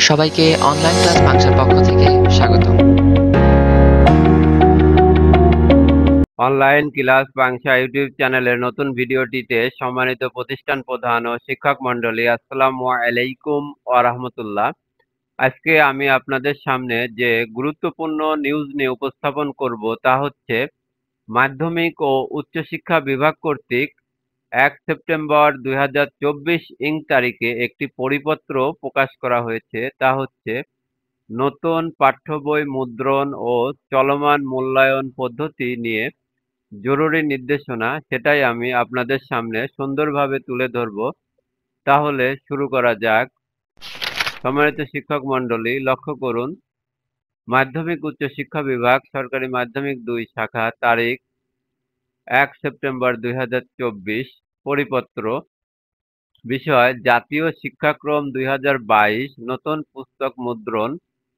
সবাইকে online class বাংশার পক্ষ থেকে স্বাগতম। অনলাইন ক্লাস বাংশা ইউটিউব চ্যানেলের নতুন ভিডিওটিতে সম্মানিত প্রতিষ্ঠান প্রধান ও শিক্ষক মন্ডলী, আসসালামু আলাইকুম ওয়া রাহমাতুল্লাহ। আজকে আমি আপনাদের সামনে যে গুরুত্বপূর্ণ নিউজ নিয়ে উপস্থাপন করব তা হচ্ছে মাধ্যমিক ও উচ্চশিক্ষা বিভাগ কর্তৃক 1 সেপ্টেম্বর 2024 ইং তারিখে একটি পরিপত্র প্রকাশ করা হয়েছে। তা হচ্ছে নতুন পাঠ্য বই মুদ্রণ ও চলমান মূল্যায়ন পদ্ধতি নিয়ে জরুরি নির্দেশনা, সেটাই আমি আপনাদের সামনে সুন্দরভাবে তুলে ধরব। তাহলে শুরু করা যাক। সম্মানিত শিক্ষক মন্ডলী, লক্ষ্য করুন, মাধ্যমিক উচ্চ শিক্ষা বিভাগ সরকারি মাধ্যমিক 2 শাখা, তারিখ 1 সেপ্টেম্বর 2024, পরিপত্র, বিষয় জাতীয় শিক্ষাক্রম 2022, নতুন পুস্তক মুদ্রণ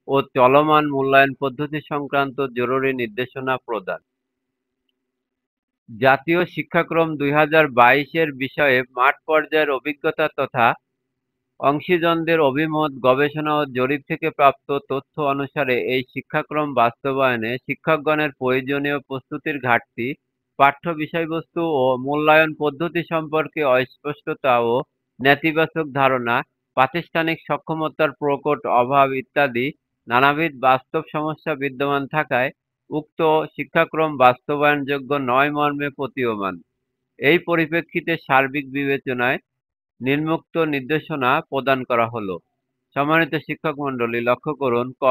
ও চলমান মূল্যায়ন পদ্ধতি সংক্রান্ত জরুরি নির্দেশনা প্রদান। জাতীয় শিক্ষাক্রম 2022-এর বিষয়ে মাঠ পর্যায়ের অভিজ্ঞতা তথা অংশীজনদের অভিমত, গবেষণা ও জরিপ থেকে প্রাপ্ত তথ্য অনুসারে এই শিক্ষাক্রম বাস্তবায়নে শিক্ষকগণের প্রয়োজনীয় প্রস্তুতির ঘাটতি, পাঠ্য বিষয়বস্তু ও মূল্যায়ন পদ্ধতি সম্পর্কে অস্পষ্টতা ও নেতিবাচক ধারণা, প্রাতিষ্ঠানিক সক্ষমতার প্রকট অভাব ইত্যাদি নানাবিধ বাস্তব সমস্যা বিদ্যমান থাকায় উক্ত শিক্ষাক্রম বাস্তবায়নযোগ্য নয় মর্মে প্রতীয়মান। এই পরিপ্রেক্ষিতে সার্বিক বিবেচনায় নিম্নোক্ত নির্দেশনা প্রদান করা হলো। সম্মানিত শিক্ষক মন্ডলী, লক্ষ্য করুন, ক,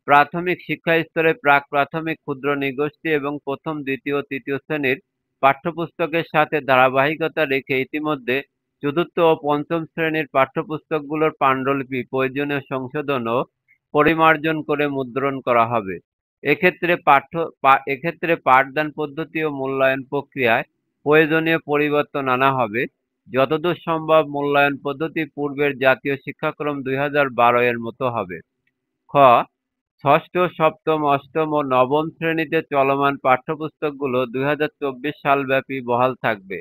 প্রাথমিক শিক্ষা স্তরে প্রাক প্রাথমিক, ক্ষুদ্র নিগোষ্ঠী এবং প্রথম, দ্বিতীয় ও তৃতীয় শ্রেণীর পাঠ্যপুস্তকের সাথে ধারাবাহিকতা রেখে ইতিমধ্যে চতুর্থ ও পঞ্চম শ্রেণীর পাঠ্যপুস্তকগুলোর পাণ্ডুলিপি প্রয়োজনীয় সংশোধন ও পরিমার্জন করে মুদ্রণ করা হবে। এক্ষেত্রে পাঠদান পদ্ধতি ও মূল্যায়ন প্রক্রিয়ায় প্রয়োজনীয় পরিবর্তন আনা হবে। যতদূর সম্ভব মূল্যায়ন পদ্ধতি পূর্বের জাতীয় শিক্ষাক্রম 2012 এর মতো হবে। খ, ষষ্ঠ, সপ্তম, অষ্টম ও নবম শ্রেণীতে চলমান পাঠ্যপুস্তকগুলো 2024 সালব্যাপী বহাল থাকবে।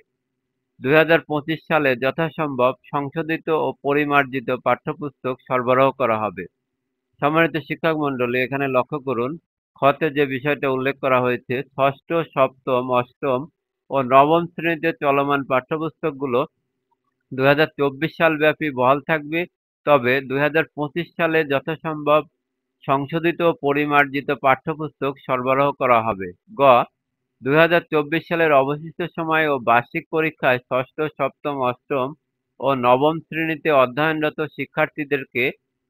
2025 সালে যথাসম্ভব সংশোধিত ও পরিমার্জিত পাঠ্যপুস্তক সরবরাহ করা হবে। সম্মানিত শিক্ষক মন্ডলী, এখানে লক্ষ্য করুন, খতে যে বিষয়টা উল্লেখ করা হয়েছে, ষষ্ঠ, সপ্তম, অষ্টম ও নবম শ্রেণীতে চলমান পাঠ্যপুস্তকগুলো 2024 সাল ব্যাপী বহাল থাকবে, তবে 2025 সালে যথাসম্ভব সংশোধিত ও পরিমার্জিত পাঠ্যপুস্তক সরবরাহ করা হবে। গ, 2024 সালের অবশিষ্ট সময় ও বার্ষিক পরীক্ষায় ষষ্ঠ, সপ্তম, অষ্টম ও নবম শ্রেণীতে অধ্যয়নরত শিক্ষার্থীদেরকে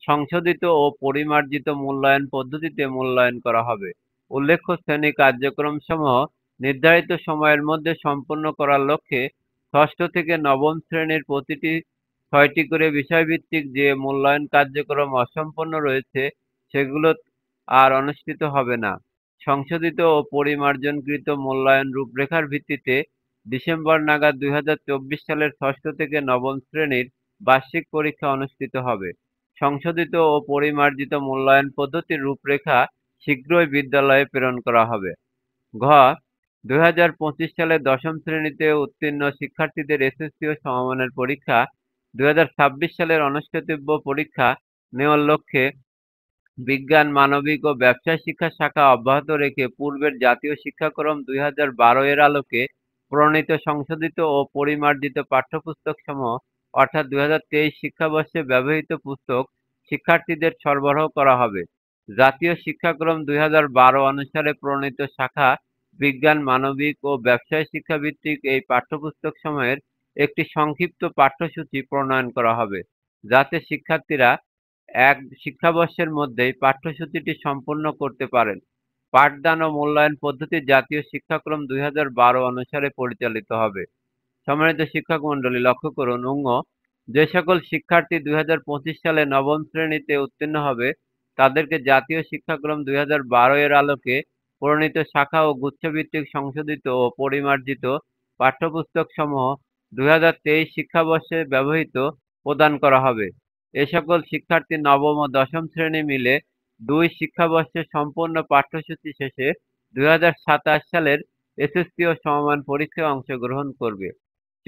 সংশোধিত ও পরিমার্জিত মূল্যায়ন পদ্ধতিতে মূল্যায়ন করা হবে। উল্লেখ্য শ্রেণী কার্যক্রমসমূহ নির্ধারিত সময়ের মধ্যে সম্পন্ন করার লক্ষ্যে ষষ্ঠ থেকে নবম শ্রেণীর প্রতিটি 6টি করে বিষয়ভিত্তিক যে মূল্যায়ন কার্যক্রম অসম্পন্ন রয়েছে সেগুলো আর অনুষ্ঠিত হবে না। সংশোধিত ও পরিমার্জনকৃত মূল্যায়ন রূপরেখার ভিত্তিতে ডিসেম্বর নাগাদ 2024 সালের ষষ্ঠ থেকে নবম শ্রেণীর বার্ষিক পরীক্ষা অনুষ্ঠিত হবে। সংশোধিত ও পরিমার্জিত মূল্যায়ন পদ্ধতির রূপরেখা শীঘ্রই বিদ্যালয়ে প্রেরণ করা হবে। ঘ, 2025 সালে দশম শ্রেণীতে উত্তীর্ণ শিক্ষার্থীদের এসএসসি ও সমমানের পরীক্ষা 2026 সালের অনুষ্ঠিতব্য পরীক্ষা নেওয়ার লক্ষ্যে বিজ্ঞান, মানবিক ও ব্যবসায় শিক্ষা শাখা অব্যাহত রেখে পূর্বের জাতীয় শিক্ষাক্রম 2012 এর আলোকে প্রণীত সংশোধিত ও পরিমার্জিত পাঠ্যপুস্তকসমূহ অর্থাৎ 2023 শিক্ষাবর্ষে ব্যবহৃত পুস্তক শিক্ষার্থীদের সরবরাহ করা হবে। জাতীয় শিক্ষাক্রম 2012 অনুসারে প্রণীত শাখা বিজ্ঞান, মানবিক ও ব্যবসায় শিক্ষাভিত্তিক এই পাঠ্যপুস্তকসমূহের একটি সংক্ষিপ্ত পাঠ্যসূচি প্রণয়ন করা হবে, যাতে শিক্ষার্থীরা এক শিক্ষাবর্ষের মধ্যেই পাঠ্যসূচিটি সম্পূর্ণ করতে পারেন। পাঠদান ও মূল্যায়ন পদ্ধতি জাতীয় শিক্ষাক্রম 2012 অনুসারে পরিচালিত হবে। সম্মানিত শিক্ষক মন্ডলী, লক্ষ্য করুন, যে সকল শিক্ষার্থী 2025 সালে নবম শ্রেণীতে উত্তীর্ণ হবে তাদেরকে জাতীয় শিক্ষাক্রম 2012 এর আলোকে প্রণীত শাখা ও গুচ্ছভিত্তিক সংশোধিত ও পরিমার্জিত পাঠ্যপুস্তক সমূহ 2023 শিক্ষাবর্ষে ব্যবহৃত প্রদান করা হবে। এ সকল শিক্ষার্থী নবম ও দশম শ্রেণী মিলে 2 শিক্ষাবর্ষে সম্পূর্ণ পাঠ্যসূচি শেষে 2027 সালের এসএসসি ও সমমান পরীক্ষায় অংশগ্রহণ করবে। চ,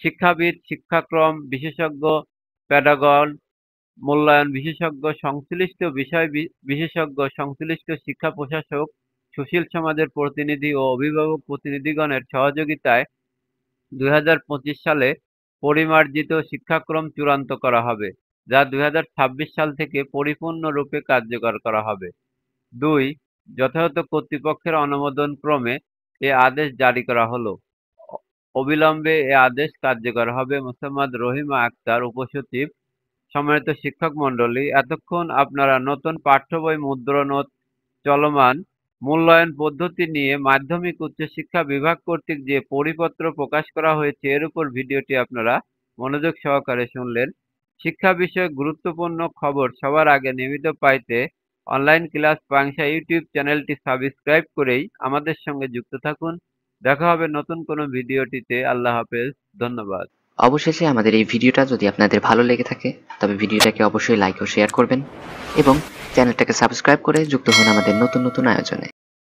শিক্ষাবিদ, শিক্ষাক্রম বিশেষজ্ঞ, প্যাডাগন মূল্যায়ন বিশেষজ্ঞ, সংশ্লিষ্ট বিষয় বিশেষজ্ঞ, সংশ্লিষ্ট শিক্ষা প্রশাসক, সুশীল সমাজের প্রতিনিধি ও অভিভাবক প্রতিনিধিগণের সহযোগিতায় 2025 সালে পরিমার্জিত শিক্ষাক্রম চূড়ান্ত করা হবে, যা 2026 সাল থেকে পরিপূর্ণরূপে কার্যকর করা হবে। 2. যথাযথ কর্তৃপক্ষের অনুমোদন ক্রমে এ আদেশ জারি করা হলো। অবিলম্বে এ আদেশ কার্যকর হবে। মোসাম্মদ রহিমা আক্তার, উপসচিব। সম্মানিত শিক্ষক মণ্ডলী, এতক্ষণ আপনারা নতুন পাঠ্য বই মুদ্রণ ও চলমান মূল্যায়ন পদ্ধতি নিয়ে মাধ্যমিক উচ্চশিক্ষা বিভাগ কর্তৃক যে পরিপত্র প্রকাশ করা হয়েছে এর উপর ভিডিওটি আপনারা মনোযোগ সহকারে শুনলেন। শিক্ষা বিষয়ক গুরুত্বপূর্ণ খবর সবার আগে নিয়মিত পাইতে অনলাইন ক্লাস পাংশা ইউটিউব চ্যানেলটি সাবস্ক্রাইব করেই আমাদের সঙ্গে যুক্ত থাকুন। দেখা হবে নতুন কোনো ভিডিওটিতে। আল্লাহ হাফেজ। ধন্যবাদ। অবশেষে আমাদের এই ভিডিওটা যদি আপনাদের ভালো লেগে থাকে তবে ভিডিওটাকে অবশ্যই লাইক ও শেয়ার করবেন এবং চ্যানেলটাকে সাবস্ক্রাইব করে যুক্ত হন আমাদের নতুন নতুন আয়োজনে।